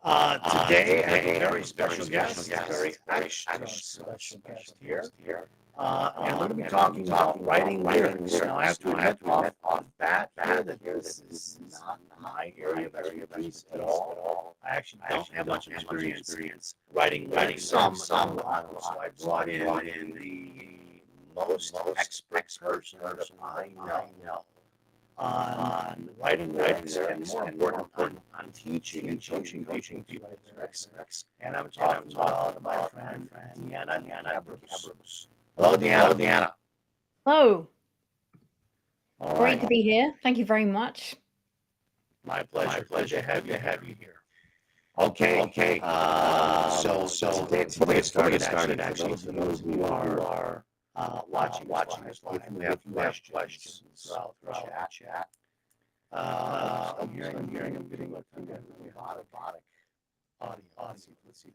Today, I have a very special guest, very special guest here. And we're going to be talking about writing lyrics. Now, I have to admit off the bat here that this is not my area of expertise at all. I actually don't have much experience writing lyrics. Some, so I brought in the most expert person that I know on writing lyrics and more important on teaching and coaching people lyrics. And I'm talking about my friend Diana de Cabarrus. Hello, Diana. Oh, All great to right. be here. Thank you very much. My pleasure to have you here. Okay. Today, before we get started, actually, for those who are watching this live, if you have questions throughout the chat, I'm hearing, I'm getting a lot of audio. Let's see.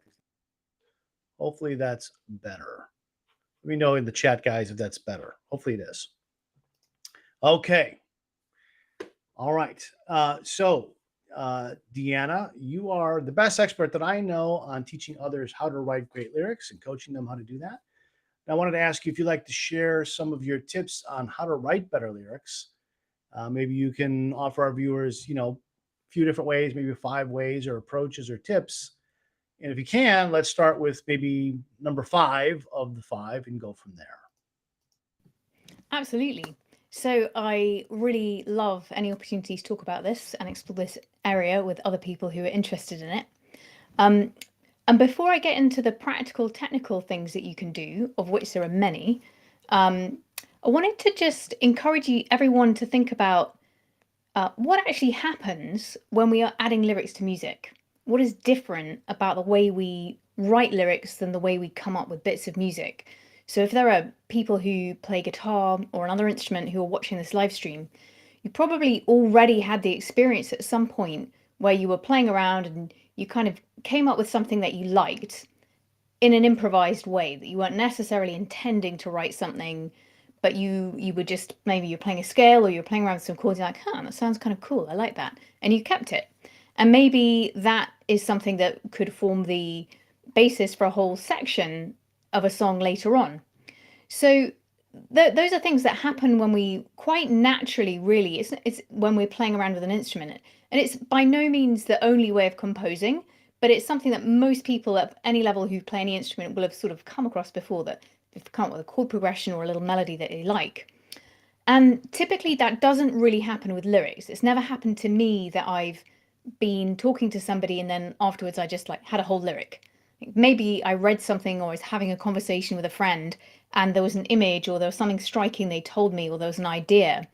Hopefully that's better. Let me know in the chat, guys, if that's better. Hopefully it is. Okay. All right. Deanna, you are the best expert that I know on teaching others how to write great lyrics and coaching them how to do that. And I wanted to ask you if you'd like to share some of your tips on how to write better lyrics. Maybe you can offer our viewers, a few different ways, maybe 5 ways or approaches or tips. And if you can, let's start with maybe number 5 of the 5 and go from there. Absolutely. So I really love any opportunity to talk about this and explore this area with other people who are interested in it. And before I get into the practical, technical things that you can do, of which there are many, I wanted to just encourage everyone to think about what actually happens when we are adding lyrics to music. What is different about the way we write lyrics than the way we come up with bits of music? So if there are people who play guitar or another instrument who are watching this live stream, you probably already had the experience at some point where you were playing around and you kind of came up with something that you liked in an improvised way, that you weren't necessarily intending to write something, but you were just, maybe you're playing a scale or you're playing around with some chords, you're like, that sounds kind of cool, I like that. And you kept it. And maybe that is something that could form the basis for a whole section of a song later on. So those are things that happen when we quite naturally, really, it's when we're playing around with an instrument. And it's by no means the only way of composing, but it's something that most people at any level who play any instrument will have sort of come across before, that they've come up with a chord progression or a little melody that they like. And typically that doesn't really happen with lyrics. It's never happened to me that I've been talking to somebody and then afterwards I just like had a whole lyric. Maybe I read something or I was having a conversation with a friend and there was an image or there was something striking they told me or there was an idea.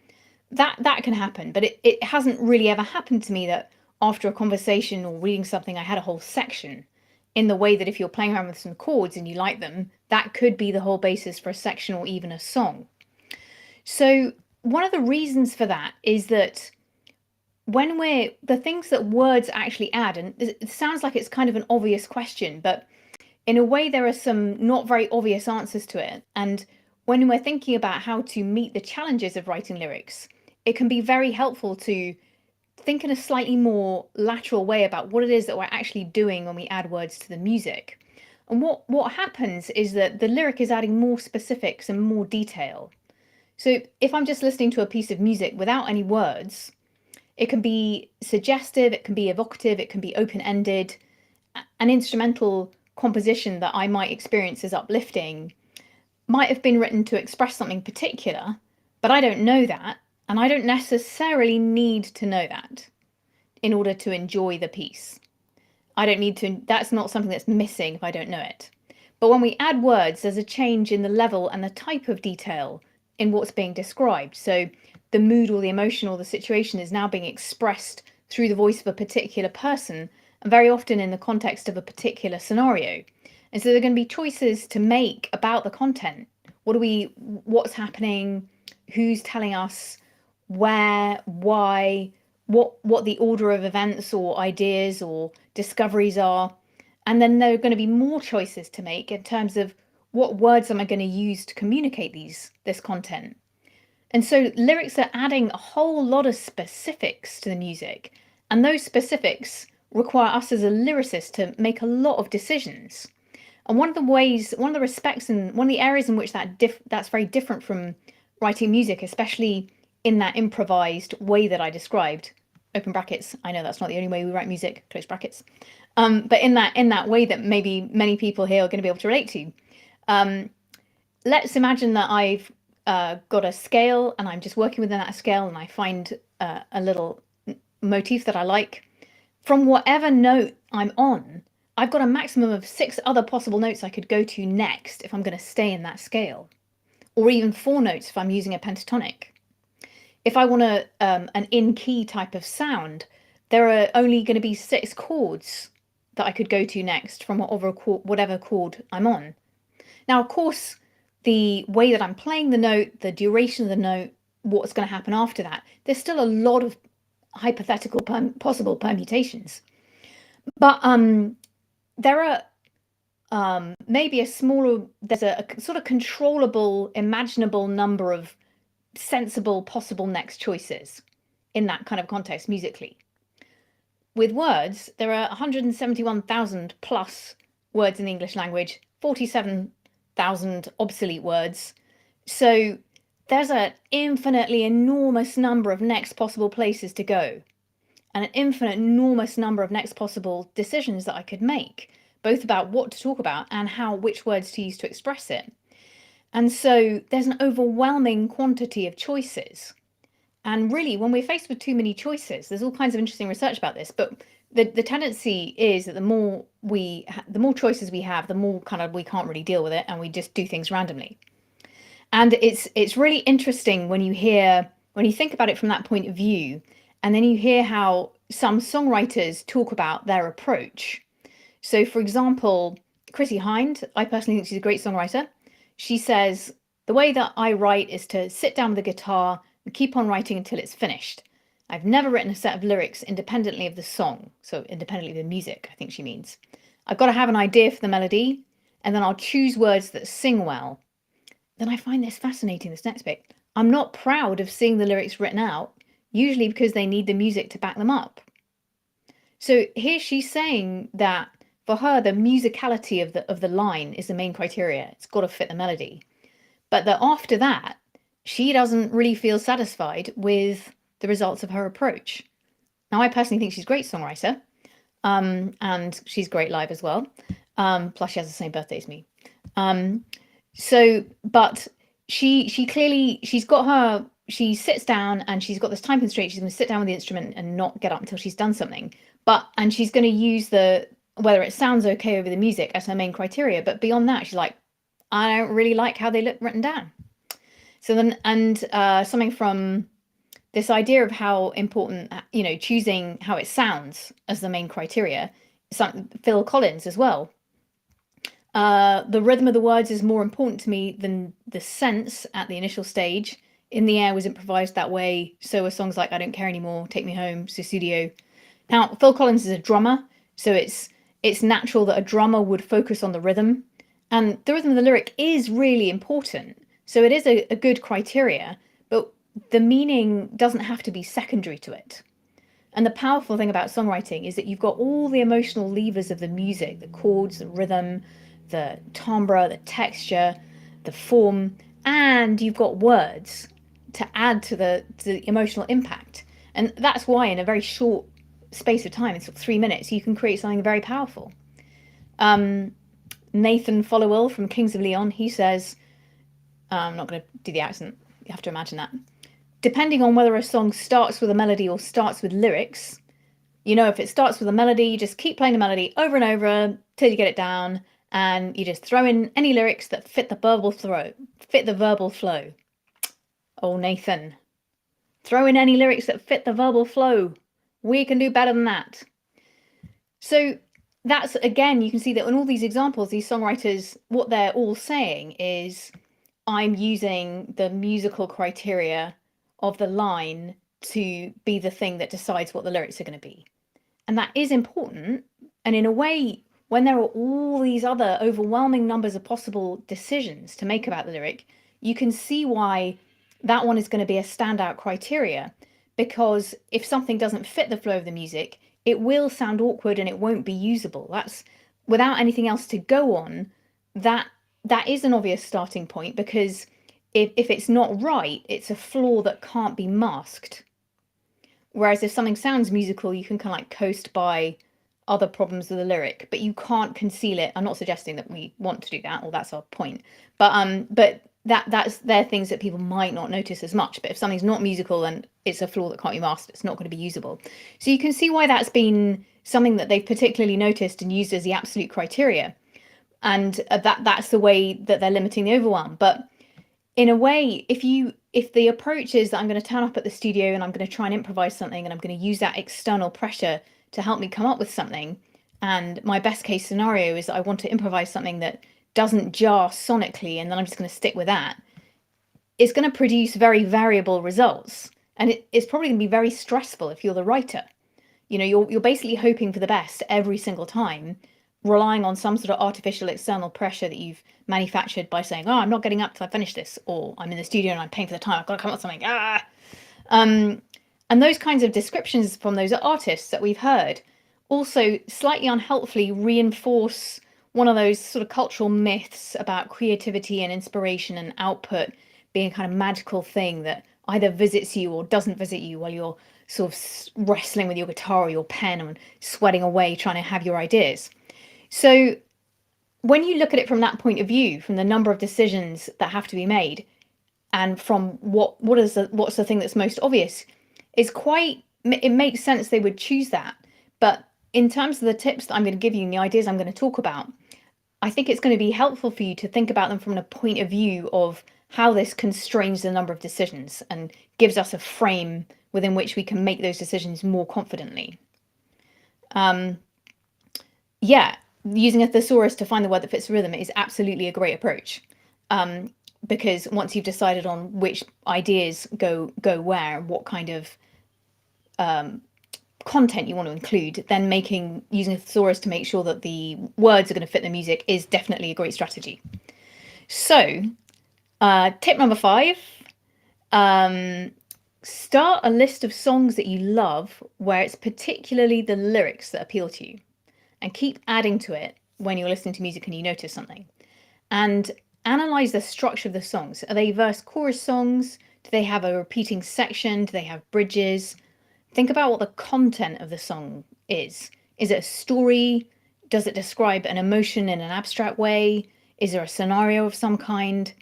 That can happen, but it hasn't really ever happened to me that after a conversation or reading something I had a whole section, in the way that if you're playing around with some chords and you like them, that could be the whole basis for a section or even a song. So one of the reasons for that is that when the things that words actually add, and it sounds like it's kind of an obvious question, but in a way there are some not very obvious answers to it. And when we're thinking about how to meet the challenges of writing lyrics, it can be very helpful to think in a slightly more lateral way about what it is that we're actually doing when we add words to the music. And what happens is that the lyric is adding more specifics and more detail. So if I'm just listening to a piece of music without any words, it can be suggestive, it can be evocative, it can be open-ended. An instrumental composition that I might experience as uplifting might have been written to express something particular, but I don't know that, and I don't necessarily need to know that in order to enjoy the piece. I don't need to, that's not something that's missing if I don't know it. But when we add words, there's a change in the level and the type of detail in what's being described. So the mood or the emotion or the situation is now being expressed through the voice of a particular person, and very often in the context of a particular scenario. And so there are going to be choices to make about the content. What's happening, who's telling us, where, why, what the order of events or ideas or discoveries are. And then there are going to be more choices to make in terms of what words am I going to use to communicate this content. And so lyrics are adding a whole lot of specifics to the music, and those specifics require us as a lyricist to make a lot of decisions. And one of the respects and one of the areas in which that's very different from writing music, especially in that improvised way that I described, open brackets, I know that's not the only way we write music, close brackets, but in that way that maybe many people here are going to be able to relate to. Let's imagine that I've got a scale and I'm just working within that scale, and I find a little motif that I like. From whatever note I'm on, I've got a maximum of 6 other possible notes I could go to next if I'm going to stay in that scale, or even 4 notes if I'm using a pentatonic. If I want an in-key type of sound, there are only going to be 6 chords that I could go to next from whatever chord I'm on. Now, of course, the way that I'm playing the note, the duration of the note, what's going to happen after that, there's still a lot of hypothetical possible permutations. But there are maybe there's a sort of controllable, imaginable number of sensible possible next choices in that kind of context musically. With words, there are 171,000 plus words in the English language, 47,000 obsolete words. So there's an infinitely enormous number of next possible places to go, and an infinite enormous number of next possible decisions that I could make, both about what to talk about and which words to use to express it. And so there's an overwhelming quantity of choices. And really, when we're faced with too many choices, there's all kinds of interesting research about this, but the tendency is that the more choices we have, the more kind of we can't really deal with it, and we just do things randomly. And it's really interesting when you think about it from that point of view, and then you hear how some songwriters talk about their approach. So, for example, Chrissie Hynde, I personally think she's a great songwriter. She says, the way that I write is to sit down with the guitar and keep on writing until it's finished. I've never written a set of lyrics independently of the song, so independently of the music, I think she means. I've got to have an idea for the melody, and then I'll choose words that sing well. Then I find this fascinating, this next bit. I'm not proud of seeing the lyrics written out, usually because they need the music to back them up. So here she's saying that for her, the musicality of the line is the main criteria. It's got to fit the melody. But that after that, she doesn't really feel satisfied with the results of her approach. Now, I personally think she's a great songwriter, and she's great live as well. Plus, she has the same birthday as me. But she sits down and she's got this time constraint. She's going to sit down with the instrument and not get up until she's done something. And she's going to use whether it sounds okay over the music as her main criteria. But beyond that, she's like, I don't really like how they look written down. So then, something from this idea of how important, choosing how it sounds as the main criteria. Phil Collins as well. The rhythm of the words is more important to me than the sense at the initial stage. In the Air was improvised that way. So were songs like I Don't Care Anymore, Take Me Home, Suicidio. Now, Phil Collins is a drummer, so it's natural that a drummer would focus on the rhythm. And the rhythm of the lyric is really important. So it is a good criteria, but the meaning doesn't have to be secondary to it. And the powerful thing about songwriting is that you've got all the emotional levers of the music, the chords, the rhythm, the timbre, the texture, the form, and you've got words to add to the emotional impact. And that's why in a very short space of time, it's 3 minutes, you can create something very powerful. Nathan Followell from Kings of Leon, he says, I'm not going to do the accent, you have to imagine that. Depending on whether a song starts with a melody or starts with lyrics, if it starts with a melody, you just keep playing the melody over and over till you get it down, and you just throw in any lyrics that fit the verbal flow. Oh, Nathan, throw in any lyrics that fit the verbal flow. We can do better than that. So that's, again, you can see that in all these examples, these songwriters, what they're all saying is, I'm using the musical criteria of the line to be the thing that decides what the lyrics are going to be. And that is important. And in a way, when there are all these other overwhelming numbers of possible decisions to make about the lyric, you can see why that one is going to be a standout criteria. Because if something doesn't fit the flow of the music, it will sound awkward and it won't be usable. That's, without anything else to go on, that is an obvious starting point, because if it's not right, it's a flaw that can't be masked. Whereas if something sounds musical, you can kind of like coast by other problems with the lyric, but you can't conceal it. I'm not suggesting that we want to do that, or that's our point. But that's they're things that people might not notice as much. But if something's not musical and it's a flaw that can't be masked, it's not going to be usable. So you can see why that's been something that they've particularly noticed and used as the absolute criteria. And that's the way that they're limiting the overwhelm. But in a way, if the approach is that I'm going to turn up at the studio and I'm going to try and improvise something and I'm going to use that external pressure to help me come up with something, and my best case scenario is that I want to improvise something that doesn't jar sonically, and then I'm just going to stick with that, it's going to produce very variable results, and it's probably going to be very stressful if you're the writer. You know, you're basically hoping for the best every single time, relying on some sort of artificial external pressure that you've manufactured by saying, oh, I'm not getting up till I finish this, or I'm in the studio and I'm paying for the time, I've got to come up with something. And those kinds of descriptions from those artists that we've heard also slightly unhelpfully reinforce one of those sort of cultural myths about creativity and inspiration and output being a kind of magical thing that either visits you or doesn't visit you while you're sort of wrestling with your guitar or your pen and sweating away trying to have your ideas. So when you look at it from that point of view, from the number of decisions that have to be made, and from what's the thing that's most obvious, it makes sense they would choose that. But in terms of the tips that I'm going to give you and the ideas I'm going to talk about, I think it's going to be helpful for you to think about them from a point of view of how this constrains the number of decisions and gives us a frame within which we can make those decisions more confidently. Yeah, using a thesaurus to find the word that fits the rhythm is absolutely a great approach. Because once you've decided on which ideas go where, what kind of content you want to include, then using a thesaurus to make sure that the words are going to fit the music is definitely a great strategy. So, tip number 5, start a list of songs that you love where it's particularly the lyrics that appeal to you, and keep adding to it when you're listening to music and you notice something. And analyze the structure of the songs. Are they verse chorus songs? Do they have a repeating section? Do they have bridges? Think about what the content of the song is. Is it a story? Does it describe an emotion in an abstract way? Is there a scenario of some kind?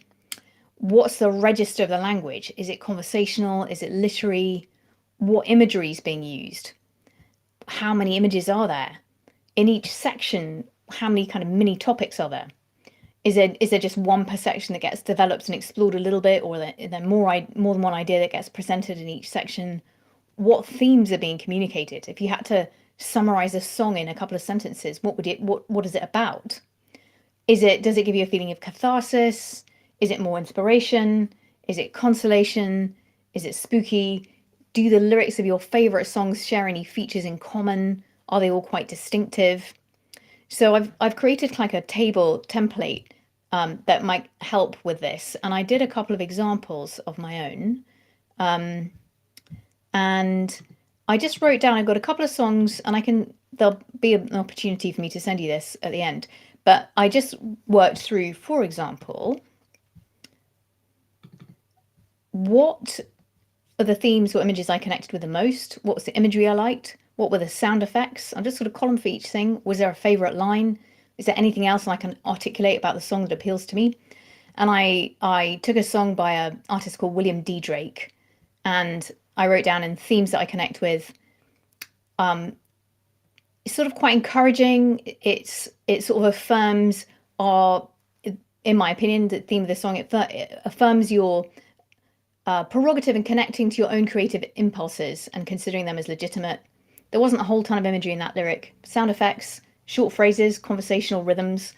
What's the register of the language? Is it conversational? Is it literary? What imagery is being used? How many images are there? In each section, how many kind of mini topics are there? Is there just one per section that gets developed and explored a little bit, or are there more than one idea that gets presented in each section? What themes are being communicated? If you had to summarize a song in a couple of sentences, what is it about? Does it give you a feeling of catharsis? Is it more inspiration? Is it consolation? Is it spooky? Do the lyrics of your favorite songs share any features in common? Are they all quite distinctive? So I've created like a table template that might help with this, and I did a couple of examples of my own, and I just wrote down, I've got a couple of songs, and there'll be an opportunity for me to send you this at the end, but I just worked through, for example, what are the themes or images I connected with the most? What was the imagery I liked? What were the sound effects? I'm just sort of column for each thing. Was there a favorite line? Is there anything else I can articulate about the song that appeals to me? And I took a song by an artist called William D. Drake, and I wrote down in themes that I connect with. It's sort of quite encouraging. It sort of affirms in my opinion, the theme of the song, it affirms your prerogative in connecting to your own creative impulses and considering them as legitimate. There wasn't a whole ton of imagery in that lyric. Sound effects, short phrases, conversational rhythms,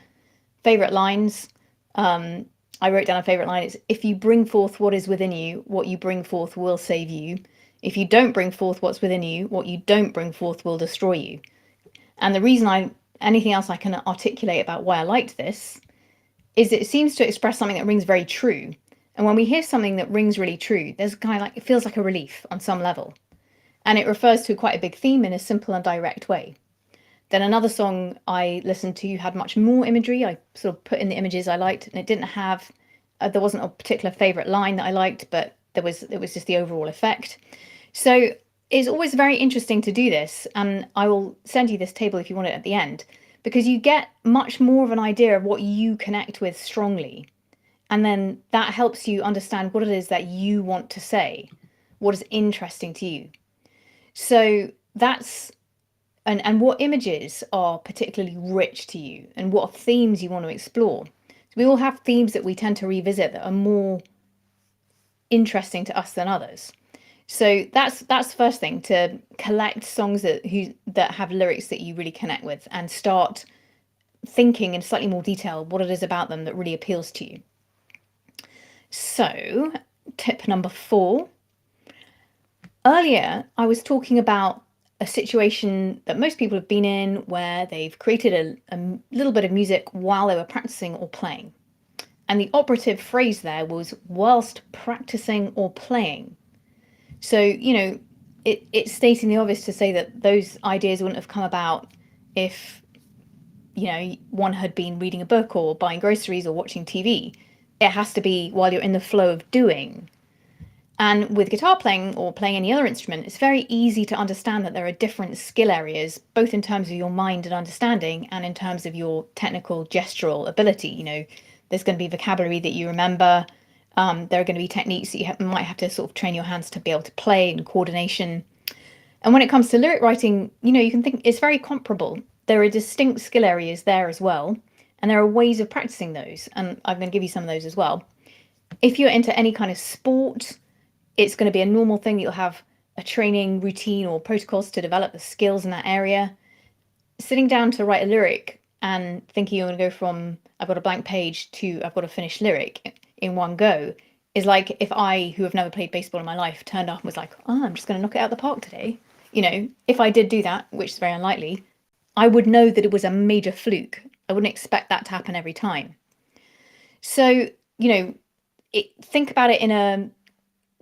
favorite lines. I wrote down a favorite line. It's, if you bring forth what is within you, what you bring forth will save you. If you don't bring forth what's within you, what you don't bring forth will destroy you. And the reason anything else I can articulate about why I liked this is it seems to express something that rings very true. And when we hear something that rings really true, there's kind of like, it feels like a relief on some level. and it refers to quite a big theme in a simple and direct way. Then another song I listened to had much more imagery. I sort of put in the images I liked, and it didn't have, there wasn't a particular favorite line that I liked, but it was just the overall effect. So it's always very interesting to do this, and I will send you this table if you want it at the end, because you get much more of an idea of what you connect with strongly. And then that helps you understand what it is that you want to say, what is interesting to you. So that's, and what images are particularly rich to you, and what themes you want to explore. So we all have themes that we tend to revisit that are more interesting to us than others. So that's the first thing, to collect songs that have lyrics that you really connect with, and start thinking in slightly more detail what it is about them that really appeals to you. So tip number 4. Earlier, I was talking about a situation that most people have been in where they've created a little bit of music while they were practicing or playing. And the operative phrase there was whilst practicing or playing. So, it's stating the obvious to say that those ideas wouldn't have come about if, one had been reading a book or buying groceries or watching TV. It has to be while you're in the flow of doing. And with guitar playing or playing any other instrument, it's very easy to understand that there are different skill areas, both in terms of your mind and understanding and in terms of your technical gestural ability. There's going to be vocabulary that you remember. There are going to be techniques that you might have to sort of train your hands to be able to play, and coordination. And when it comes to lyric writing, you can think it's very comparable. There are distinct skill areas there as well, and there are ways of practicing those. And I'm going to give you some of those as well. If you're into any kind of sport, it's going to be a normal thing that you'll have a training routine or protocols to develop the skills in that area. Sitting down to write a lyric and thinking you're going to go from I've got a blank page to I've got a finished lyric in one go is like if I, who have never played baseball in my life, turned up and was like, I'm just going to knock it out of the park today. If I did do that, which is very unlikely, I would know that it was a major fluke. I wouldn't expect that to happen every time. So, think about it in a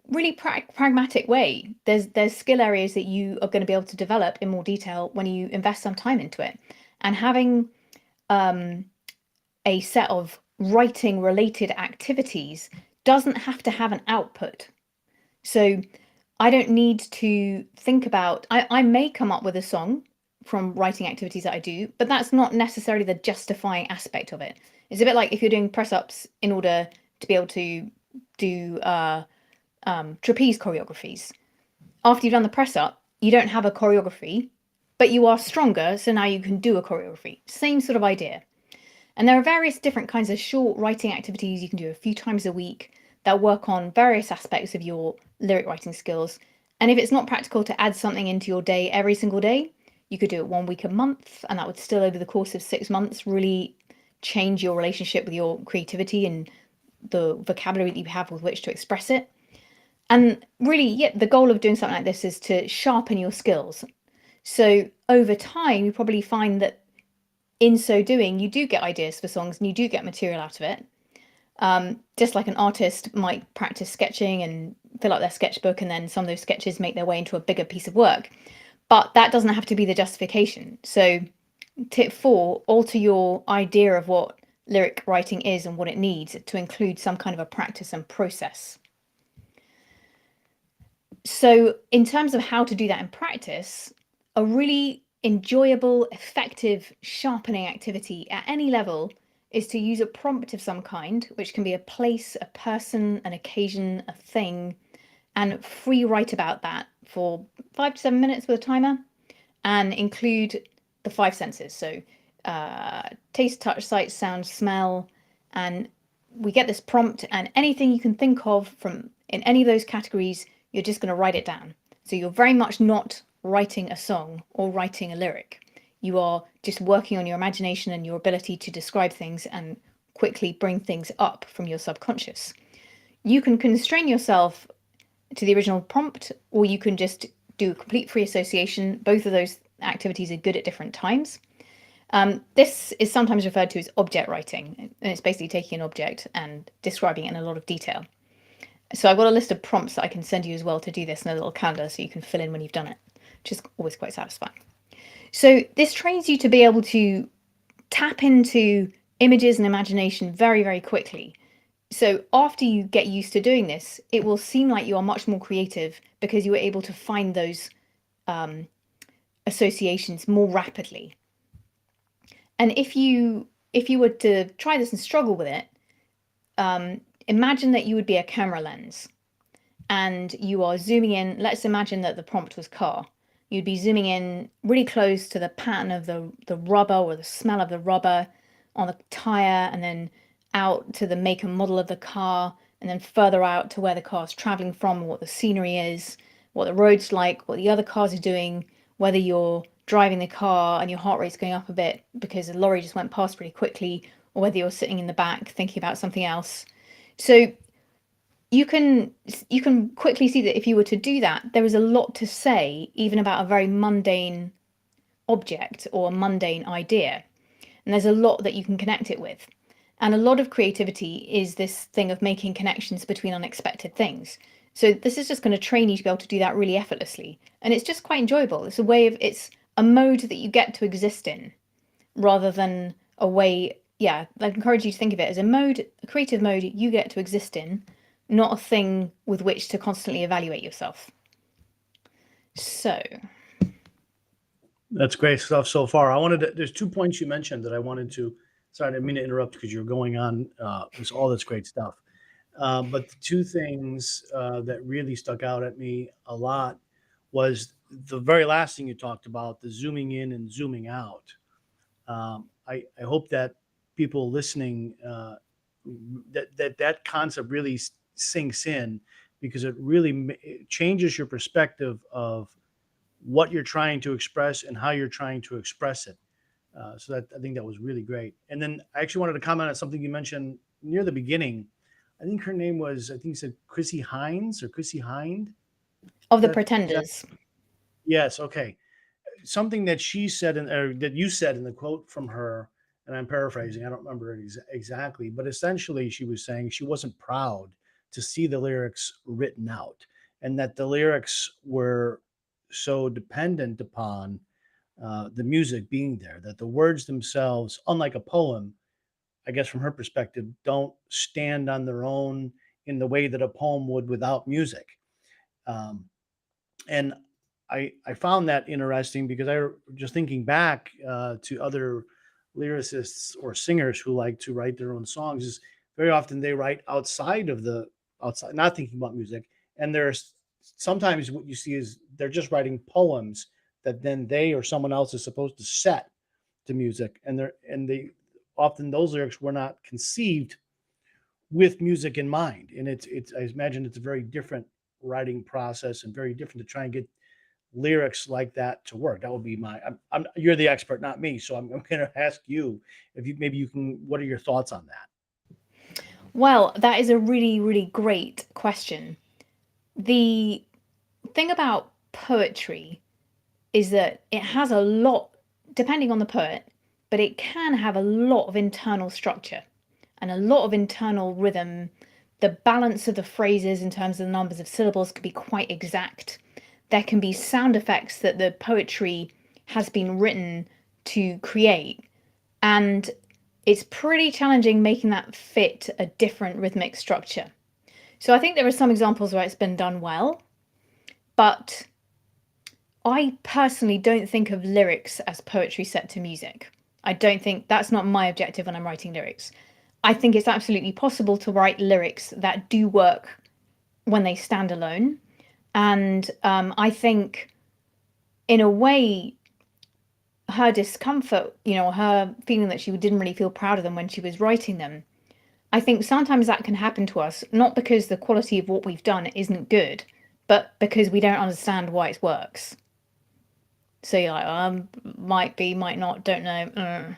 really pragmatic way. There's skill areas that you are going to be able to develop in more detail when you invest some time into it, and having a set of writing related activities doesn't have to have an output. So I don't need to think about, I may come up with a song from writing activities that I do, but that's not necessarily the justifying aspect of it. It's a bit like if you're doing press-ups in order to be able to do trapeze choreographies. After you've done the press up, you don't have a choreography, but you are stronger, so now you can do a choreography. Same sort of idea. And there are various different kinds of short writing activities you can do a few times a week that work on various aspects of your lyric writing skills. And if it's not practical to add something into your day every single day, you could do it 1 week a month, and that would still, over the course of 6 months, really change your relationship with your creativity and the vocabulary that you have with which to express it. And really, the goal of doing something like this is to sharpen your skills. So over time, you probably find that in so doing, you do get ideas for songs and you do get material out of it. Just like an artist might practice sketching and fill out their sketchbook, and then some of those sketches make their way into a bigger piece of work. But that doesn't have to be the justification. So tip 4, alter your idea of what lyric writing is and what it needs to include some kind of a practice and process. So in terms of how to do that in practice, a really enjoyable, effective sharpening activity at any level is to use a prompt of some kind, which can be a place, a person, an occasion, a thing, and free write about that for 5 to 7 minutes with a timer, and include the 5 senses. So taste, touch, sight, sound, smell, and we get this prompt, and anything you can think of from in any of those categories, you're just going to write it down. So you're very much not writing a song or writing a lyric. You are just working on your imagination and your ability to describe things and quickly bring things up from your subconscious. You can constrain yourself to the original prompt, or you can just do a complete free association. Both of those activities are good at different times. This is sometimes referred to as object writing, and it's basically taking an object and describing it in a lot of detail. So I've got a list of prompts that I can send you as well to do this in a little calendar so you can fill in when you've done it, which is always quite satisfying. So this trains you to be able to tap into images and imagination very, very quickly. So after you get used to doing this, it will seem like you are much more creative because you were able to find those associations more rapidly. And if you were to try this and struggle with it, imagine that you would be a camera lens and you are zooming in. Let's imagine that the prompt was car. You'd be zooming in really close to the pattern of the rubber or the smell of the rubber on the tire, and then out to the make and model of the car, and then further out to where the car's traveling from, what the scenery is, what the road's like, what the other cars are doing, whether you're driving the car and your heart rate's going up a bit because a lorry just went past really quickly, or whether you're sitting in the back thinking about something else. So you can quickly see that if you were to do that, there is a lot to say, even about a very mundane object or a mundane idea. And there's a lot that you can connect it with. And a lot of creativity is this thing of making connections between unexpected things. So this is just going to train you to be able to do that really effortlessly. And it's just quite enjoyable. It's a mode that you get to exist in rather than a way. Yeah, I'd encourage you to think of it as a creative mode you get to exist in, not a thing with which to constantly evaluate yourself. So That's great stuff so far. There's 2 points you mentioned that I wanted to, sorry, I didn't mean to interrupt because you're going on, there's all this great stuff. But the 2 things that really stuck out at me a lot was the very last thing you talked about, the zooming in and zooming out. I hope that people listening, that concept really sinks in, because it really it changes your perspective of what you're trying to express and how you're trying to express it. So that, I think that was really great. And then I actually wanted to comment on something you mentioned near the beginning. I think her name was, I think you said Chrissy Hines or Chrissy Hind. of the That, Pretenders. yes. Okay. Something that she said, or that you said in the quote from her, and I'm paraphrasing, I don't remember it exactly, but essentially she was saying she wasn't proud to see the lyrics written out, and that the lyrics were so dependent upon the music being there, that the words themselves, unlike a poem, I guess from her perspective, don't stand on their own in the way that a poem would without music. Um, and I found that interesting because I just thinking back to other lyricists or singers who like to write their own songs, is very often they write outside, not thinking about music. And there's sometimes what you see is they're just writing poems that then they or someone else is supposed to set to music, and they often, those lyrics were not conceived with music in mind. And it's I imagine it's a very different writing process and very different to try and get lyrics like that to work. That would be you're the expert, not me. So I'm going to ask you if maybe you can, what are your thoughts on that? Well, that is a really, really great question. The thing about poetry is that it has a lot, depending on the poet, but it can have a lot of internal structure and a lot of internal rhythm. The balance of the phrases in terms of the numbers of syllables could be quite exact. There can be sound effects that the poetry has been written to create, and it's pretty challenging making that fit a different rhythmic structure. So I think there are some examples where it's been done well, but I personally don't think of lyrics as poetry set to music. I don't think that's not my objective when I'm writing lyrics. I think it's absolutely possible to write lyrics that do work when they stand alone. And I think, in a way, her discomfort, her feeling that she didn't really feel proud of them when she was writing them, I think sometimes that can happen to us, not because the quality of what we've done isn't good, but because we don't understand why it works. So you're like, might be, might not, don't know.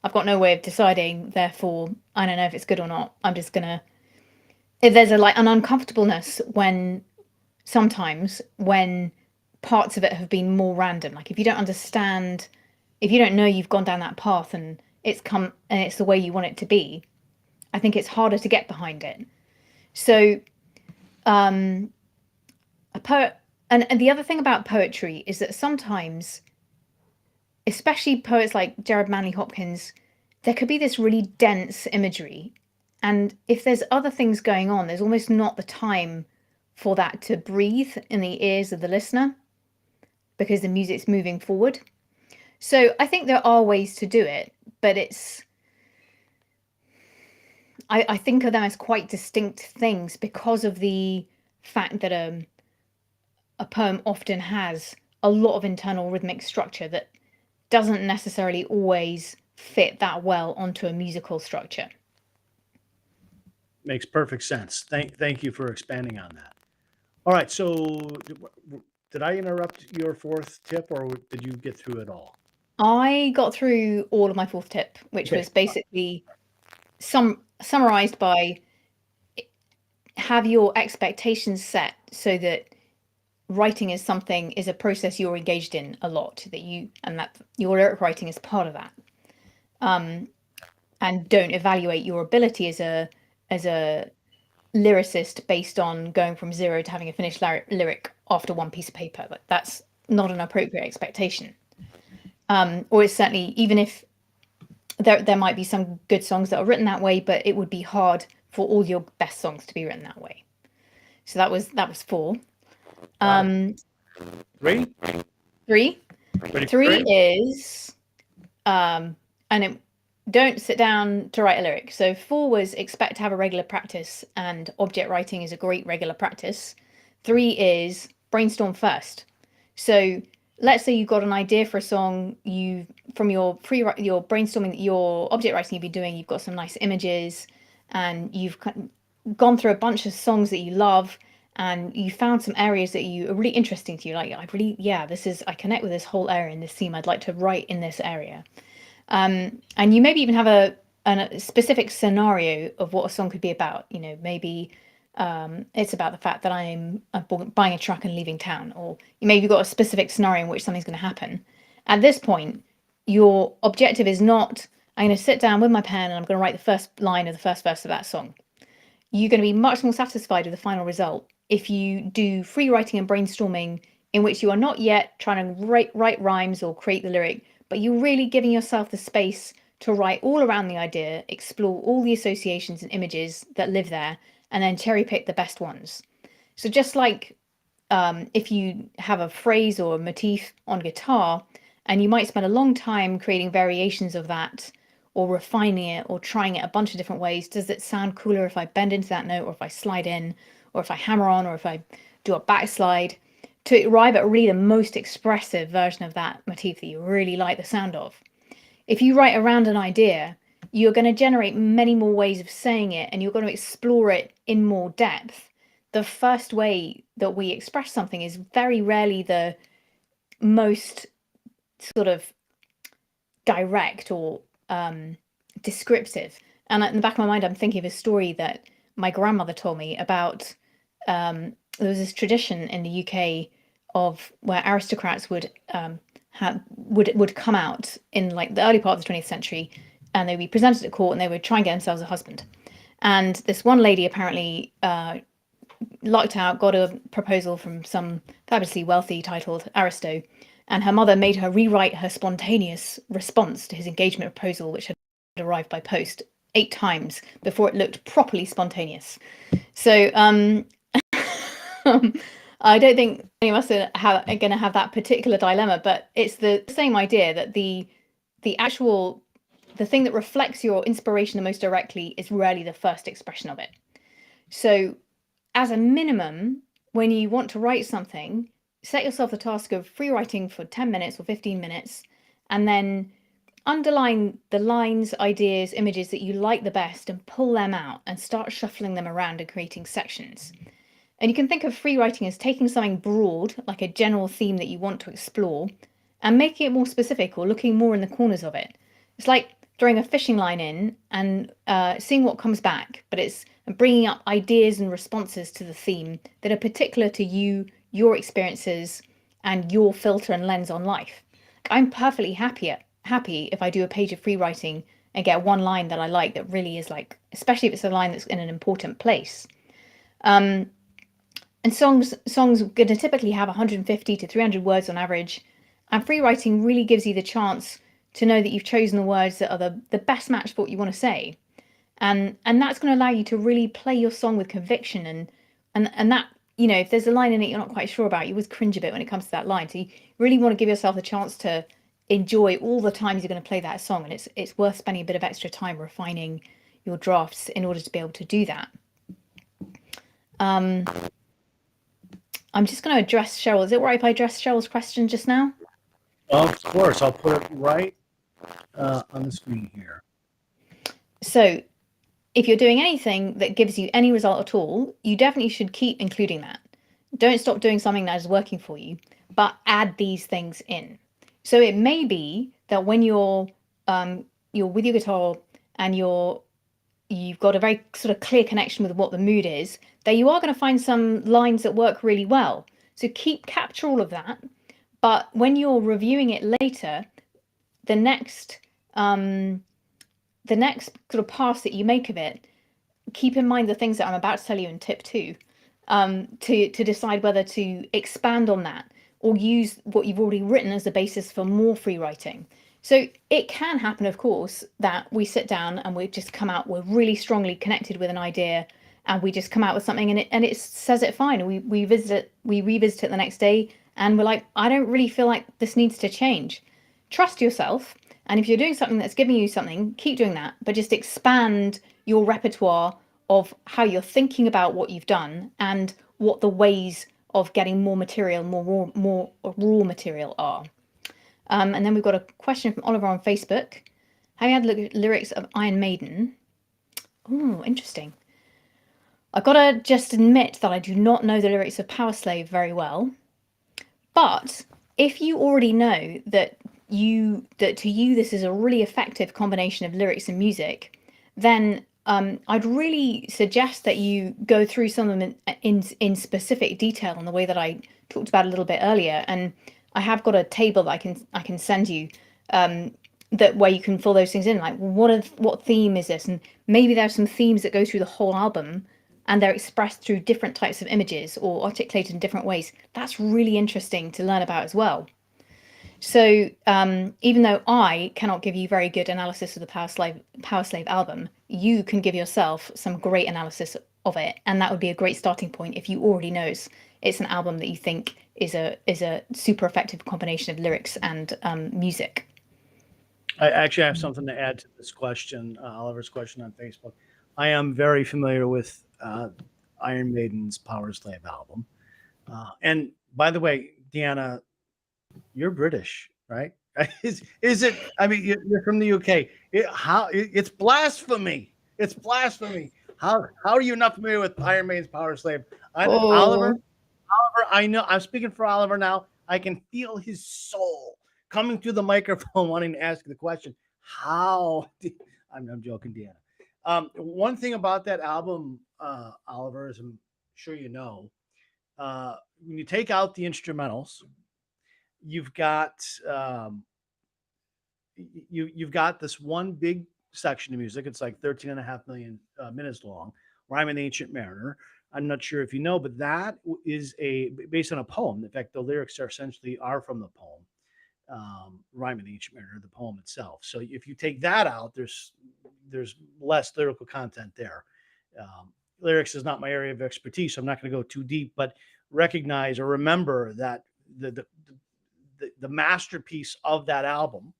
I've got no way of deciding, therefore I don't know if it's good or not. I'm just gonna. If there's an uncomfortableness sometimes when parts of it have been more random. Like if you don't understand, if you don't know you've gone down that path and it's the way you want it to be, I think it's harder to get behind it. So a poet, and the other thing about poetry is that sometimes, especially poets like Gerard Manley Hopkins, there could be this really dense imagery. And if there's other things going on, there's almost not the time for that to breathe in the ears of the listener because the music's moving forward. So I think there are ways to do it, but I think of them as quite distinct things because of the fact that a poem often has a lot of internal rhythmic structure that doesn't necessarily always fit that well onto a musical structure. Makes perfect sense. Thank you for expanding on that. All right. So did I interrupt your fourth tip, or did you get through it all? I got through all of my fourth tip, which Okay. was basically summarized by have your expectations set so that writing is a process you're engaged in a lot, that your lyric writing is part of that. And don't evaluate your ability as a lyricist based on going from zero to having a finished lyric after one piece of paper. Like, that's not an appropriate expectation. Or it's certainly, even if there might be some good songs that are written that way, but it would be hard for all your best songs to be written that way. So that was 4. Three? Three. Ready? Three is don't sit down to write a lyric. So 4 was expect to have a regular practice, and object writing is a great regular practice. 3 is brainstorm first. So let's say you've got an idea for a song, from your brainstorming, your object writing you've been doing, you've got some nice images, and you've gone through a bunch of songs that you love, and you found some areas that are really interesting to you. Like, I connect with this whole area in this theme. I'd like to write in this area. And you maybe even have a specific scenario of what a song could be about. Maybe it's about the fact that I'm buying a truck and leaving town, or maybe you've got a specific scenario in which something's going to happen. At this point, your objective is not, I'm going to sit down with my pen and I'm going to write the first line of the first verse of that song. You're going to be much more satisfied with the final result if you do free writing and brainstorming in which you are not yet trying to write rhymes or create the lyric, but you're really giving yourself the space to write all around the idea, explore all the associations and images that live there, and then cherry pick the best ones. So just like if you have a phrase or a motif on guitar, and you might spend a long time creating variations of that, or refining it, or trying it a bunch of different ways. Does it sound cooler if I bend into that note, or if I slide in, or if I hammer on, or if I do a backslide? To arrive at really the most expressive version of that motif that you really like the sound of. If you write around an idea, you're going to generate many more ways of saying it, and you're going to explore it in more depth. The first way that we express something is very rarely the most sort of direct or descriptive. And in the back of my mind, I'm thinking of a story that my grandmother told me about. There was this tradition in the UK of where aristocrats would come out in like the early part of the 20th century, and they'd be presented at court, and they would try and get themselves a husband. And this one lady apparently lucked out, got a proposal from some fabulously wealthy titled aristo, and her mother made her rewrite her spontaneous response to his engagement proposal, which had arrived by post, 8 times before it looked properly spontaneous. So I don't think any of us are going to have that particular dilemma, but it's the same idea that the thing that reflects your inspiration the most directly is rarely the first expression of it. So as a minimum, when you want to write something, set yourself the task of free writing for 10 minutes or 15 minutes, and then underline the lines, ideas, images that you like the best, and pull them out and start shuffling them around and creating sections. And you can think of free writing as taking something broad, like a general theme that you want to explore, and making it more specific or looking more in the corners of it. It's like throwing a fishing line in and seeing what comes back, but it's bringing up ideas and responses to the theme that are particular to you, your experiences, and your filter and lens on life. I'm perfectly happy if I do a page of free writing and get one line that I like that really is like, especially if it's a line that's in an important place. And songs are going to typically have 150 to 300 words on average. And free writing really gives you the chance to know that you've chosen the words that are the best match for what you want to say. And that's going to allow you to really play your song with conviction, and that, you know, if there's a line in it you're not quite sure about, you always cringe a bit when it comes to that line. So you really want to give yourself the chance to enjoy all the times you're going to play that song, and it's worth spending a bit of extra time refining your drafts in order to be able to do that. I'm just going to address Cheryl. Is it right if I address Cheryl's question just now? Of course, I'll put it right on the screen here. So if you're doing anything that gives you any result at all, you definitely should keep including that. Don't stop doing something that is working for you, but add these things in. So it may be that when you're with your guitar and you've got a very sort of clear connection with what the mood is, that you are going to find some lines that work really well. So capture all of that. But when you're reviewing it later, the next sort of pass that you make of it, keep in mind the things that I'm about to tell you in tip 2, to decide whether to expand on that or use what you've already written as the basis for more free writing. So it can happen, of course, that we sit down and we've just come out, we're really strongly connected with an idea, and we just come out with something and it says it fine. And we revisit it the next day, and we're like, I don't really feel like this needs to change. Trust yourself. And if you're doing something that's giving you something, keep doing that, but just expand your repertoire of how you're thinking about what you've done and what the ways of getting more material, more raw material are. And then we've got a question from Oliver on Facebook. Have you had lyrics of Iron Maiden? Oh, interesting. I've got to just admit that I do not know the lyrics of Power Slave very well. But if you already know that to you this is a really effective combination of lyrics and music, then I'd really suggest that you go through some of them in specific detail in the way that I talked about a little bit earlier. And I have got a table that I can send you that where you can fill those things in, like what theme is this, and maybe there's some themes that go through the whole album and they're expressed through different types of images or articulated in different ways. That's really interesting to learn about as well. So even though I cannot give you very good analysis of the Power Slave album, you can give yourself some great analysis of it, and that would be a great starting point if you already know it's an album that you think is a super effective combination of lyrics and music. I actually have something to add to this question, Oliver's question on Facebook. I am very familiar with Iron Maiden's Power Slave album. And by the way, Deanna, you're British, right? Is it? I mean, you're from the UK. It's blasphemy. It's blasphemy. How are you not familiar with Iron Maiden's Power Slave? Oliver, I know. I'm speaking for Oliver now. I can feel his soul coming through the microphone, wanting to ask the question. I'm joking, Deanna. One thing about that album, Oliver, as I'm sure you know, when you take out the instrumentals, you've got you've got this one big section of music. It's like 13.5 million minutes long. Rhyme of the Ancient Mariner. I'm not sure if you know, but that is based on a poem. In fact, the lyrics are from the poem. Rhyme of the Ancient Mariner, the poem itself. So if you take that out, there's less lyrical content there. Lyrics is not my area of expertise, so I'm not going to go too deep, but recognize or remember that the masterpiece of that album,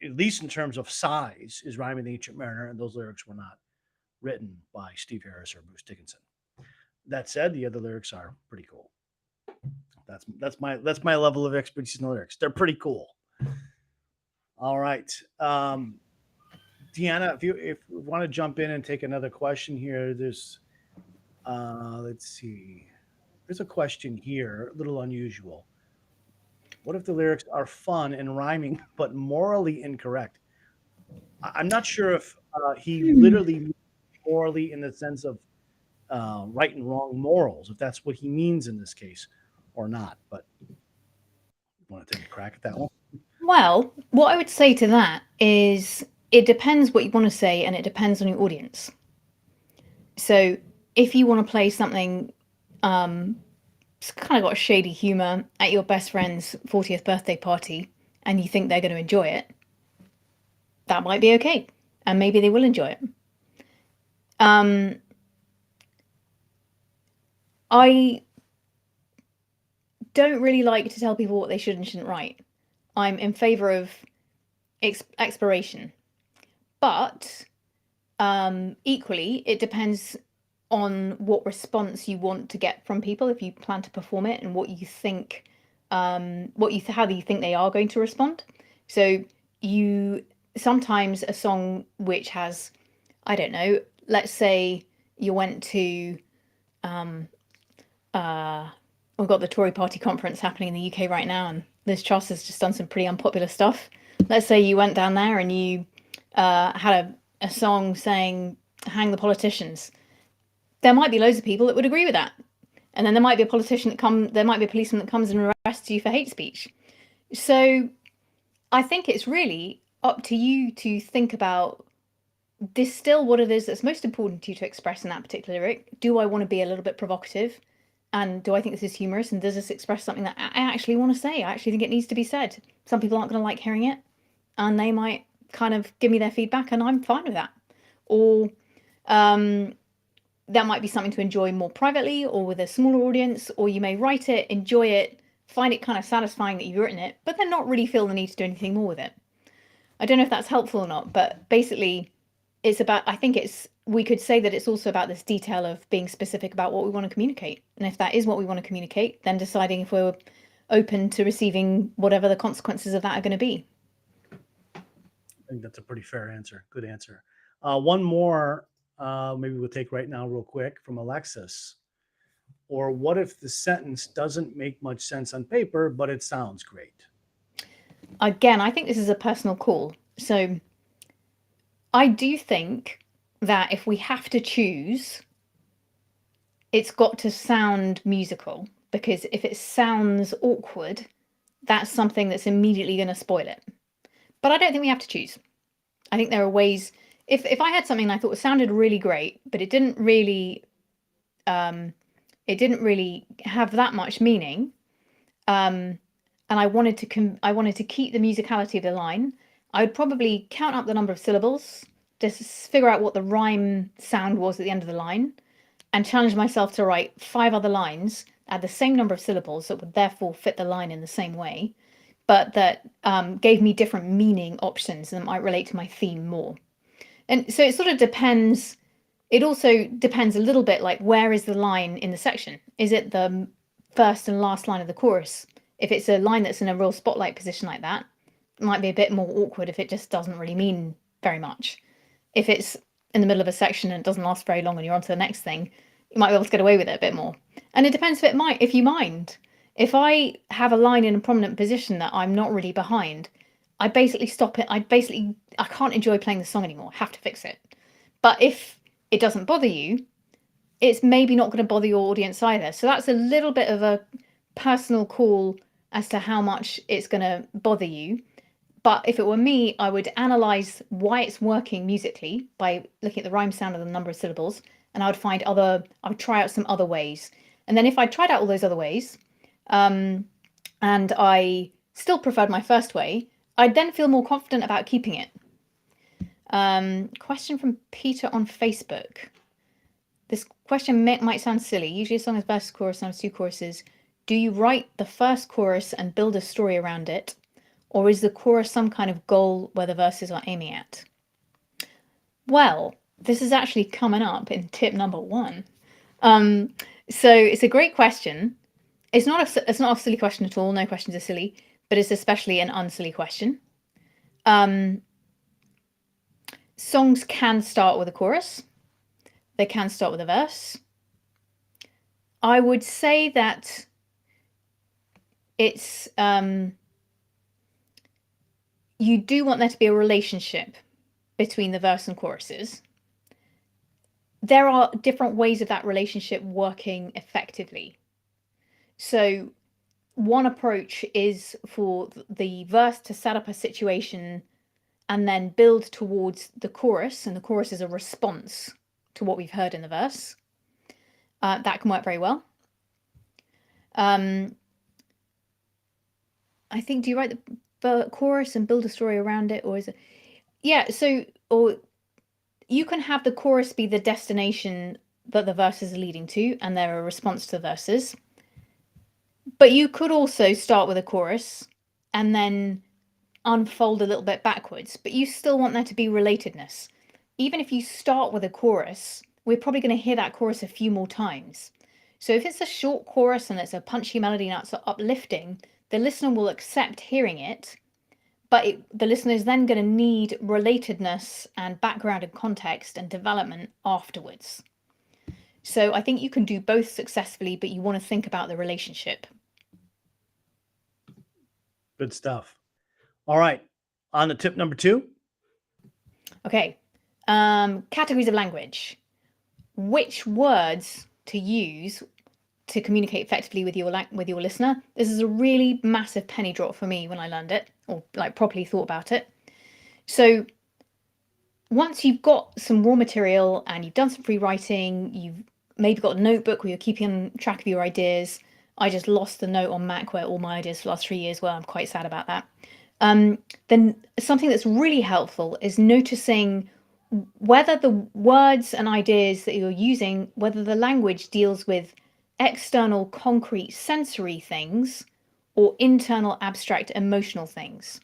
at least in terms of size, is Rhyme of the Ancient Mariner, and those lyrics were not written by Steve Harris or Bruce Dickinson. That said, the other lyrics are pretty cool. That's my level of expertise in the lyrics. They're pretty cool. All right, Deanna, if you want to jump in and take another question here, there's let's see, there's a question here, a little unusual. What if the lyrics are fun and rhyming but morally incorrect? I'm not sure if he literally means morally in the sense of right and wrong morals, if that's what he means in this case or not. But you want to take a crack at that one? Well, what I would say to that is it depends what you want to say, and it depends on your audience. So if you want to play something it's kind of got shady humor at your best friend's 40th birthday party and you think they're going to enjoy it, that might be okay. And maybe they will enjoy it. I don't really like to tell people what they should and shouldn't write. I'm in favor of exploration. But equally, it depends on what response you want to get from people if you plan to perform it and what you think, how do you think they are going to respond. So sometimes a song which has, I don't know, let's say you went to we've got the Tory party conference happening in the UK right now, and Liz Truss has just done some pretty unpopular stuff. Let's say you went down there and you had a song saying hang the politicians. There might be loads of people that would agree with that. And then there might be a policeman that comes and arrests you for hate speech. So I think it's really up to you to think about, distill what it is that's most important to you to express in that particular lyric. Do I want to be a little bit provocative? And do I think this is humorous? And does this express something that I actually want to say? I actually think it needs to be said. Some people aren't going to like hearing it, and they might kind of give me their feedback, and I'm fine with that. Or that might be something to enjoy more privately or with a smaller audience, or you may write it, enjoy it, find it kind of satisfying that you've written it, but then not really feel the need to do anything more with it. I don't know if that's helpful or not, but basically it's about, we could say that it's also about this detail of being specific about what we want to communicate. And if that is what we want to communicate, then deciding if we're open to receiving whatever the consequences of that are going to be. I think that's a pretty fair answer. Good answer. One more, maybe we'll take right now real quick from Alexis. Or what if the sentence doesn't make much sense on paper, but it sounds great? Again, I think this is a personal call. So I do think that if we have to choose, it's got to sound musical, because if it sounds awkward, that's something that's immediately going to spoil it. But I don't think we have to choose. I think there are ways. If I had something I thought sounded really great, but it didn't really have that much meaning, and I wanted to keep the musicality of the line, I would probably count up the number of syllables, just figure out what the rhyme sound was at the end of the line, and challenge myself to write 5 other lines at the same number of syllables that would therefore fit the line in the same way, but that gave me different meaning options and might relate to my theme more. And so it sort of depends. It also depends a little bit, like, where is the line in the section? Is it the first and last line of the chorus? If it's a line that's in a real spotlight position like that, it might be a bit more awkward if it just doesn't really mean very much. If it's in the middle of a section and it doesn't last very long and you're on to the next thing, you might be able to get away with it a bit more. And it depends if you mind. If I have a line in a prominent position that I'm not really behind, I basically stop it. I can't enjoy playing the song anymore. I have to fix it. But if it doesn't bother you, it's maybe not going to bother your audience either. So that's a little bit of a personal call as to how much it's going to bother you. But if it were me, I would analyze why it's working musically by looking at the rhyme sound and the number of syllables, and I would try out some other ways. And then if I tried out all those other ways, and I still preferred my first way, I'd then feel more confident about keeping it. Question from Peter on Facebook. This question might sound silly. Usually a song has verse, chorus, and 2 choruses. Do you write the first chorus and build a story around it? Or is the chorus some kind of goal where the verses are aiming at? Well, this is actually coming up in tip number 1. So it's a great question. It's not a silly question at all. No questions are silly, but it's especially an unsilly question. Songs can start with a chorus. They can start with a verse. I would say that it's you do want there to be a relationship between the verse and choruses. There are different ways of that relationship working effectively. So one approach is for the verse to set up a situation and then build towards the chorus, and the chorus is a response to what we've heard in the verse. That can work very well. I think, do you write the chorus and build a story around it, or is it? Yeah, so, or you can have the chorus be the destination that the verses are leading to, and they're a response to the verses. But you could also start with a chorus and then unfold a little bit backwards, but you still want there to be relatedness. Even if you start with a chorus, we're probably going to hear that chorus a few more times. So if it's a short chorus and it's a punchy melody and it's uplifting, the listener will accept hearing it, but the listener is then going to need relatedness and background and context and development afterwards. So I think you can do both successfully, but you want to think about the relationship. Good stuff. All right. On to tip number 2. Okay. Categories of language. Which words to use to communicate effectively with your listener. This is a really massive penny drop for me when I learned it, or like properly thought about it. So once you've got some raw material and you've done some free writing, you've maybe got a notebook where you're keeping track of your ideas. I just lost the note on Mac where all my ideas for the last 3 years were. I'm quite sad about that. Then something that's really helpful is noticing whether the words and ideas that you're using, whether the language deals with external, concrete, sensory things or internal, abstract, emotional things.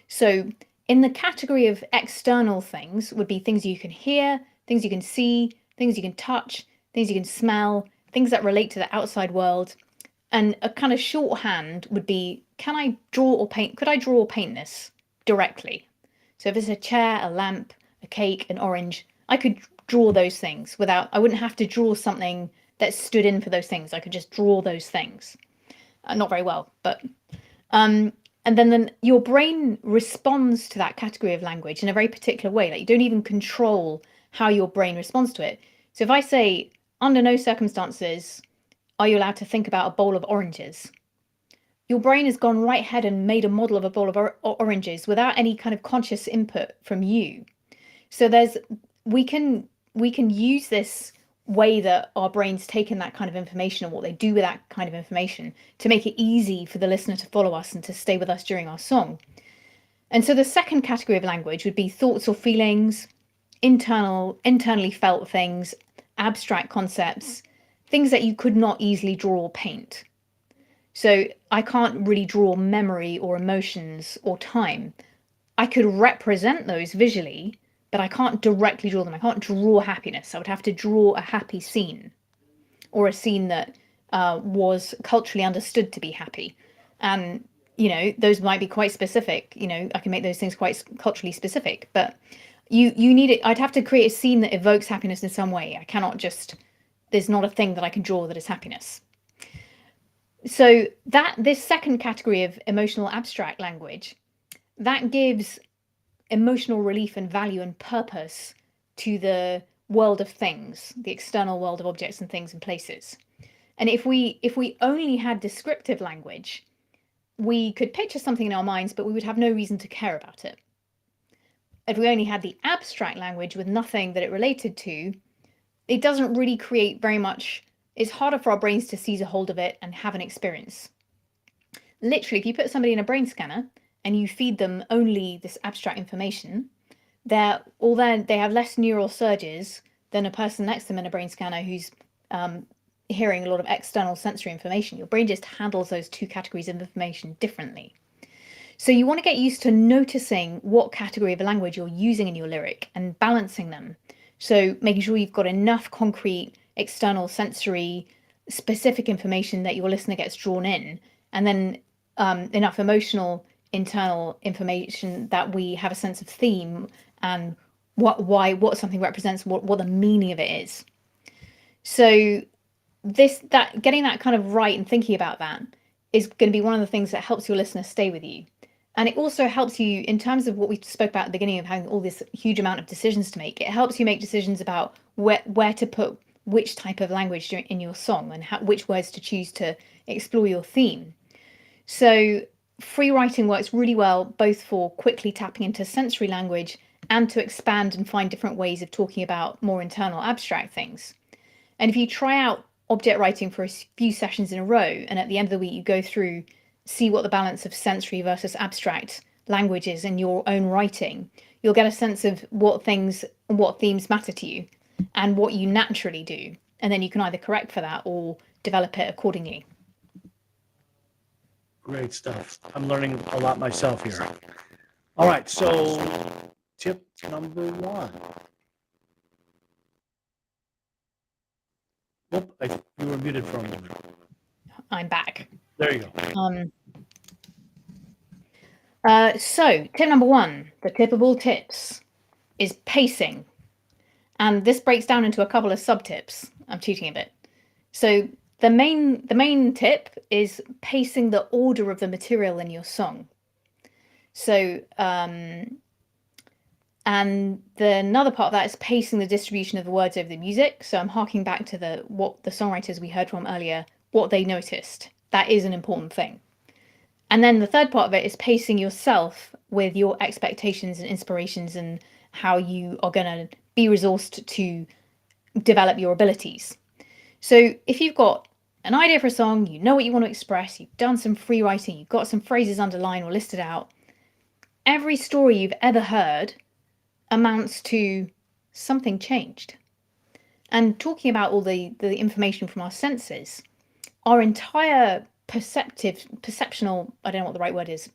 So in the category of external things would be things you can hear, things you can see, things you can touch, things you can smell, things that relate to the outside world. And a kind of shorthand would be, can I draw or paint? Could I draw or paint this directly? So if it's a chair, a lamp, a cake, an orange, I could draw those things I wouldn't have to draw something that stood in for those things. I could just draw those things. Not very well, but and then your brain responds to that category of language in a very particular way. Like you don't even control how your brain responds to it. So if I say, under no circumstances are you allowed to think about a bowl of oranges, your brain has gone right ahead and made a model of a bowl of oranges without any kind of conscious input from you. So we can use this way that our brains take in that kind of information and what they do with that kind of information to make it easy for the listener to follow us and to stay with us during our song. And so the second category of language would be thoughts or feelings, internally felt things, abstract concepts, things that you could not easily draw or paint. So I can't really draw memory or emotions or time. I could represent those visually, but I can't directly draw them. I can't draw happiness. I would have to draw a happy scene, or a scene that was culturally understood to be happy. And, those might be quite specific. I can make those things quite culturally specific, but you need it. I'd have to create a scene that evokes happiness in some way. I cannot just, there's not a thing that I can draw that is happiness. So this second category of emotional abstract language, that gives emotional relief and value and purpose to the world of things, the external world of objects and things and places. And if we only had descriptive language, we could picture something in our minds, but we would have no reason to care about it. If we only had the abstract language with nothing that it related to, it doesn't really create very much. It's harder for our brains to seize a hold of it and have an experience. Literally, if you put somebody in a brain scanner and you feed them only this abstract information, they have less neural surges than a person next to them in a brain scanner who's hearing a lot of external sensory information. Your brain just handles those two categories of information differently. So you want to get used to noticing what category of language you're using in your lyric and balancing them. So making sure you've got enough concrete, external, sensory, specific information that your listener gets drawn in, and then enough emotional, internal information that we have a sense of theme and what something represents, what the meaning of it is. So getting that kind of right and thinking about that is going to be one of the things that helps your listener stay with you. And it also helps you in terms of what we spoke about at the beginning of having all this huge amount of decisions to make. It helps you make decisions about where to put which type of language in your song and which words to choose to explore your theme. So free writing works really well, both for quickly tapping into sensory language and to expand and find different ways of talking about more internal abstract things. And if you try out object writing for a few sessions in a row, and at the end of the week you go through, see what the balance of sensory versus abstract language is in your own writing, you'll get a sense of what themes matter to you and what you naturally do, and then you can either correct for that or develop it accordingly. Great stuff. I'm learning a lot myself here. All right, so tip number 1. Whoop, you were muted for a moment. I'm back. There you go. So tip number 1, the tip of all tips, is pacing. And this breaks down into a couple of sub-tips. I'm cheating a bit. So the main tip is pacing the order of the material in your song. So and another part of that is pacing the distribution of the words over the music. So I'm harking back to what the songwriters we heard from earlier, what they noticed. That is an important thing. And then the third part of it is pacing yourself with your expectations and inspirations and how you are going to be resourced to develop your abilities. So if you've got an idea for a song, you know what you want to express, you've done some free writing, you've got some phrases underlined or listed out, every story you've ever heard amounts to something changed. And talking about all the information from our senses, our entire perceptional, I don't know what the right word is,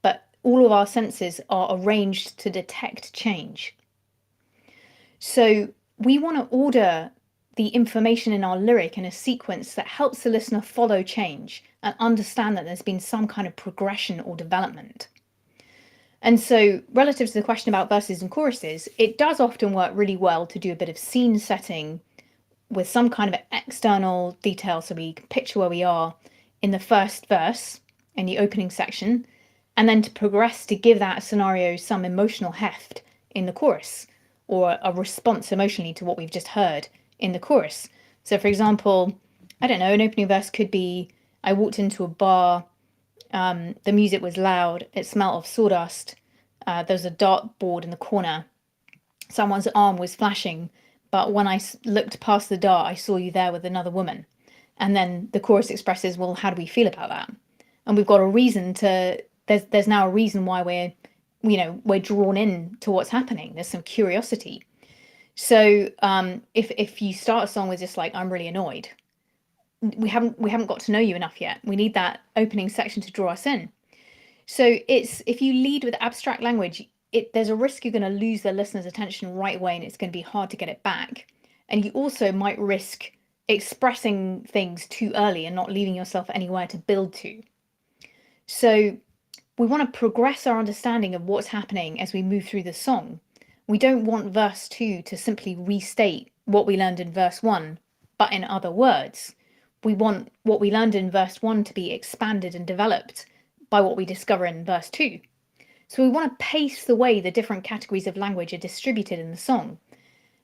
but all of our senses are arranged to detect change. So we want to order the information in our lyric in a sequence that helps the listener follow change and understand that there's been some kind of progression or development. And so relative to the question about verses and choruses, it does often work really well to do a bit of scene setting with some kind of external detail so we can picture where we are in the first verse in the opening section, and then to progress to give that scenario some emotional heft in the chorus or a response emotionally to what we've just heard in the chorus. So for example, I don't know, an opening verse could be, I walked into a bar, the music was loud, it smelled of sawdust, there was a dartboard in the corner, someone's arm was flashing, but when I looked past the dart, I saw you there with another woman. And then the chorus expresses, well, how do we feel about that? And we've got a reason to, there's now a reason why we're drawn in to what's happening. There's some curiosity. So if you start a song with just like, I'm really annoyed, we haven't got to know you enough yet. We need that opening section to draw us in. So if you lead with abstract language, there's a risk you're going to lose the listener's attention right away, and it's going to be hard to get it back. And you also might risk expressing things too early and not leaving yourself anywhere to build to. So we want to progress our understanding of what's happening as we move through the song. We don't want verse 2 to simply restate what we learned in verse 1, but in other words. We want what we learned in verse 1 to be expanded and developed by what we discover in verse 2. So we want to pace the way the different categories of language are distributed in the song.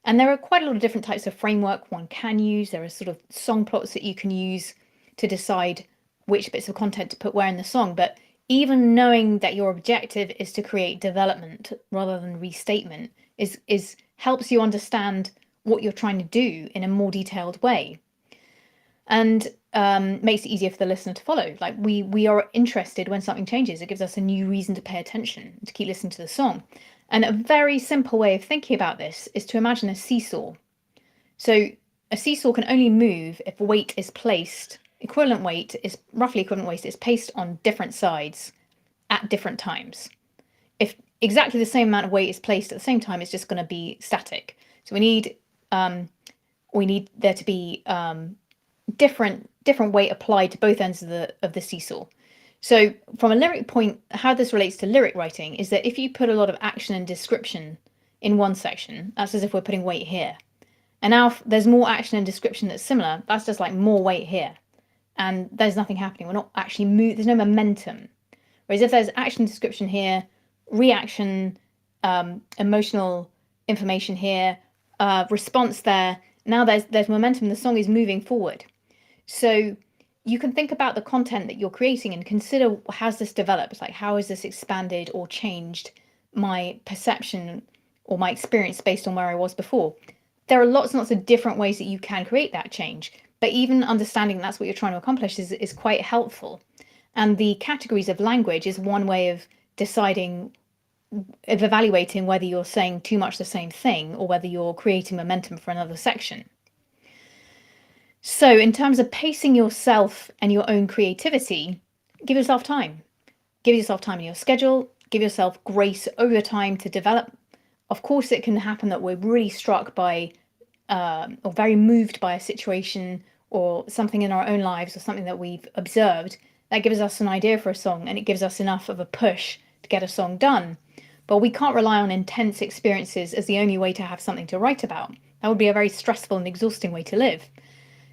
And there are quite a lot of different types of framework one can use. There are sort of song plots that you can use to decide which bits of content to put where in the song. But even knowing that your objective is to create development rather than restatement is helps you understand what you're trying to do in a more detailed way. And makes it easier for the listener to follow. Like we are interested when something changes. It gives us a new reason to pay attention, to keep listening to the song. And a very simple way of thinking about this is to imagine a seesaw. So a seesaw can only move if weight is placed, roughly equivalent weight is placed on different sides at different times. If exactly the same amount of weight is placed at the same time, it's just going to be static. So we need there to be different weight applied to both ends of the seesaw. So from a lyric point, how this relates to lyric writing is that if you put a lot of action and description in one section, that's as if we're putting weight here. And now if there's more action and description that's similar, that's just like more weight here. And there's nothing happening. We're not actually there's no momentum. Whereas if there's action description here, reaction, emotional information here, response there, now there's momentum, the song is moving forward. So you can think about the content that you're creating and consider, has this developed? Like, how has this expanded or changed my perception or my experience based on where I was before? There are lots and lots of different ways that you can create that change, but even understanding that's what you're trying to accomplish is quite helpful. And the categories of language is one way of deciding, of evaluating whether you're saying too much the same thing or whether you're creating momentum for another section. So in terms of pacing yourself and your own creativity, give yourself time. Give yourself time in your schedule. Give yourself grace over time to develop. Of course, it can happen that we're really struck by or very moved by a situation or something in our own lives or something that we've observed that gives us an idea for a song, and it gives us enough of a push to get a song done. But we can't rely on intense experiences as the only way to have something to write about. That would be a very stressful and exhausting way to live.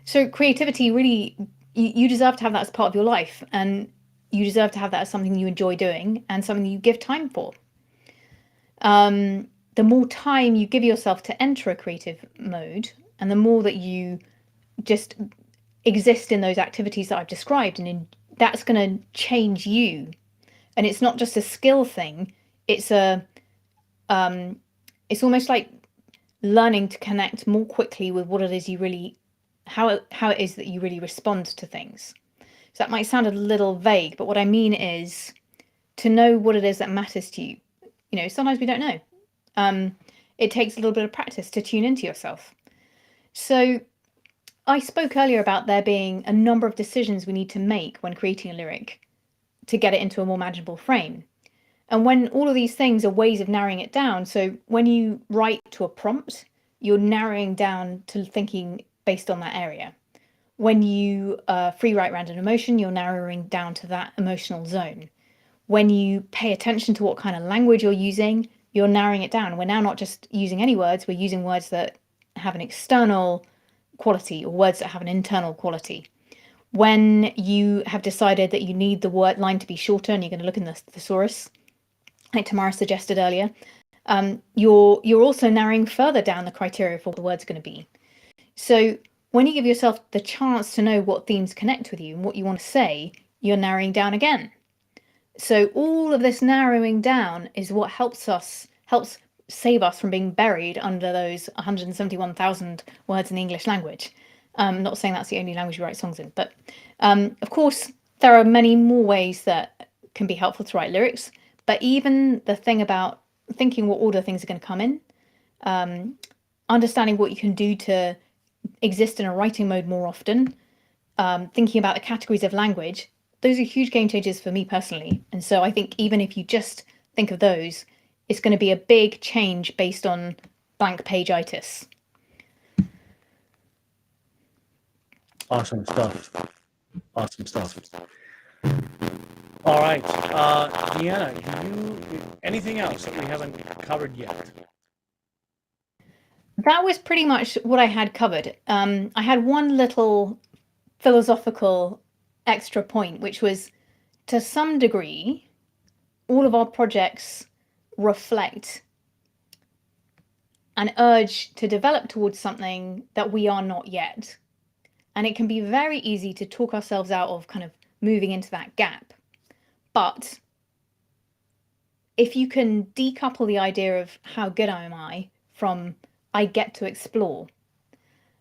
So creativity, really, you deserve to have that as part of your life, and you deserve to have that as something you enjoy doing and something you give time for. The more time you give yourself to enter a creative mode, and the more that you just exist in those activities that I've described, and that's going to change you. And it's not just a skill thing. It's it's almost like learning to connect more quickly with what it is you really, how it is that you really respond to things. So that might sound a little vague, but what I mean is to know what it is that matters to you. You know, sometimes we don't know. It takes a little bit of practice to tune into yourself. So I spoke earlier about there being a number of decisions we need to make when creating a lyric to get it into a more manageable frame. And when all of these things are ways of narrowing it down, so when you write to a prompt, you're narrowing down to thinking based on that area. When you free write random emotion, you're narrowing down to that emotional zone. When you pay attention to what kind of language you're using, you're narrowing it down. We're now not just using any words, we're using words that have an external quality or words that have an internal quality. When you have decided that you need the word line to be shorter and you're going to look in the thesaurus, like Tamara suggested earlier, you're also narrowing further down the criteria for what the word's going to be. So when you give yourself the chance to know what themes connect with you and what you want to say, you're narrowing down again. So all of this narrowing down is what helps save us from being buried under those 171,000 words in the English language. Not saying that's the only language you write songs in, but of course there are many more ways that can be helpful to write lyrics. But even the thing about thinking what order things are going to come in, understanding what you can do to exist in a writing mode more often, thinking about the categories of language, those are huge game changers for me personally. And so I think even if you just think of those, it's going to be a big change based on blank page-itis. Awesome stuff. Awesome stuff. All right, Deanna, anything else that we haven't covered yet? That was pretty much what I had covered. I had one little philosophical extra point, which was, to some degree, all of our projects reflect an urge to develop towards something that we are not yet. And it can be very easy to talk ourselves out of kind of moving into that gap. But if you can decouple the idea of how good am I from I get to explore,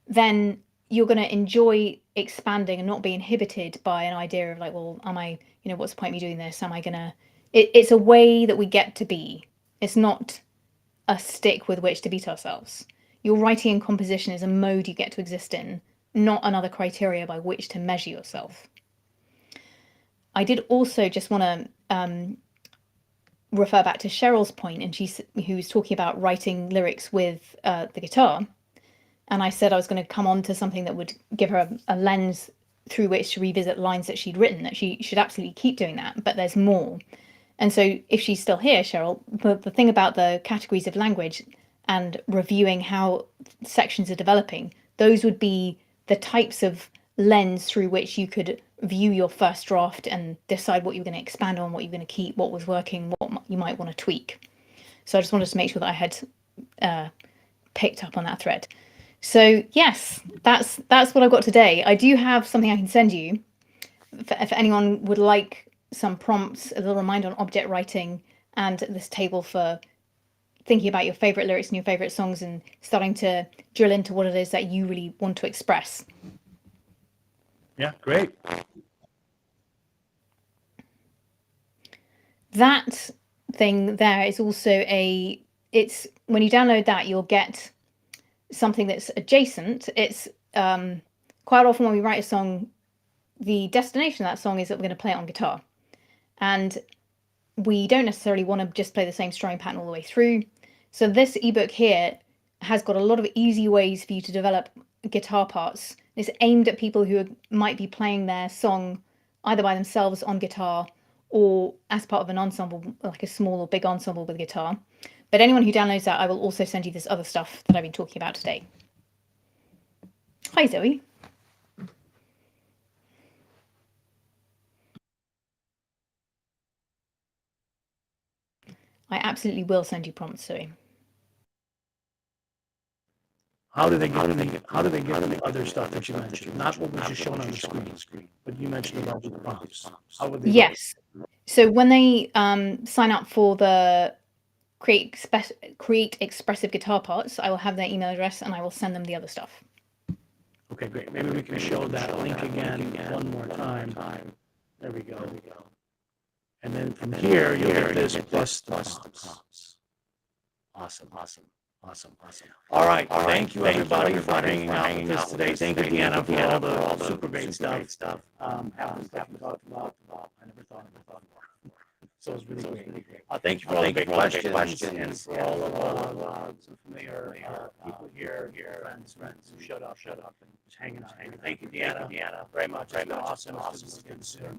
then you're going to enjoy expanding and not be inhibited by an idea of like, well, am I, you know, what's the point of me doing this? Am I going to, it's a way that we get to be. It's not a stick with which to beat ourselves. Your writing and composition is a mode you get to exist in, not another criteria by which to measure yourself. I did also just want to refer back to Cheryl's point, and who was talking about writing lyrics with the guitar. And I said I was going to come on to something that would give her a lens through which to revisit lines that she'd written, that she should absolutely keep doing that, but there's more. And so if she's still here, Cheryl, the thing about the categories of language and reviewing how sections are developing, those would be the types of lens through which you could view your first draft and decide what you're going to expand on, what you're going to keep, what was working, what you might want to tweak. So I just wanted to make sure that I had picked up on that thread. So yes, that's what I've got today. I do have something I can send you if anyone would like some prompts, a little reminder on object writing, and this table for thinking about your favorite lyrics and your favorite songs and starting to drill into what it is that you really want to express. Yeah, great. That thing there is also it's when you download that, you'll get something that's adjacent. It's quite often when we write a song, the destination of that song is that we're going to play it on guitar. And we don't necessarily want to just play the same strumming pattern all the way through. So this ebook here has got a lot of easy ways for you to develop guitar parts. It's aimed at people who might be playing their song either by themselves on guitar or as part of an ensemble, like a small or big ensemble with guitar. But anyone who downloads that, I will also send you this other stuff that I've been talking about today. Hi, Zoe. I absolutely will send you prompts, Zoe. How do they get the other stuff that you mentioned? Not what was just shown on the screen, but you mentioned about the prompts. How would they? Yes. So when they sign up for the create expressive guitar parts, I will have their email address and I will send them the other stuff. Okay, great. Maybe we can show that link again one more time. There we go. And then from here, you'll get this plus the prompts. Awesome. All right. Thank you, everybody, for hanging out with us today. Thank you, Deanna, for all the super great stuff. Half the stuff we talked about, I never thought more. So it was really great. Thank you for all the great questions and for all of some familiar people here, friends who showed up and just hanging out. Thank you, Deanna, very much. Awesome. Soon.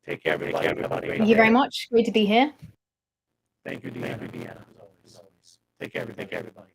Take care, everybody. Thank you very much. Great to be here. Thank you, Deanna. As always. Take care, everybody.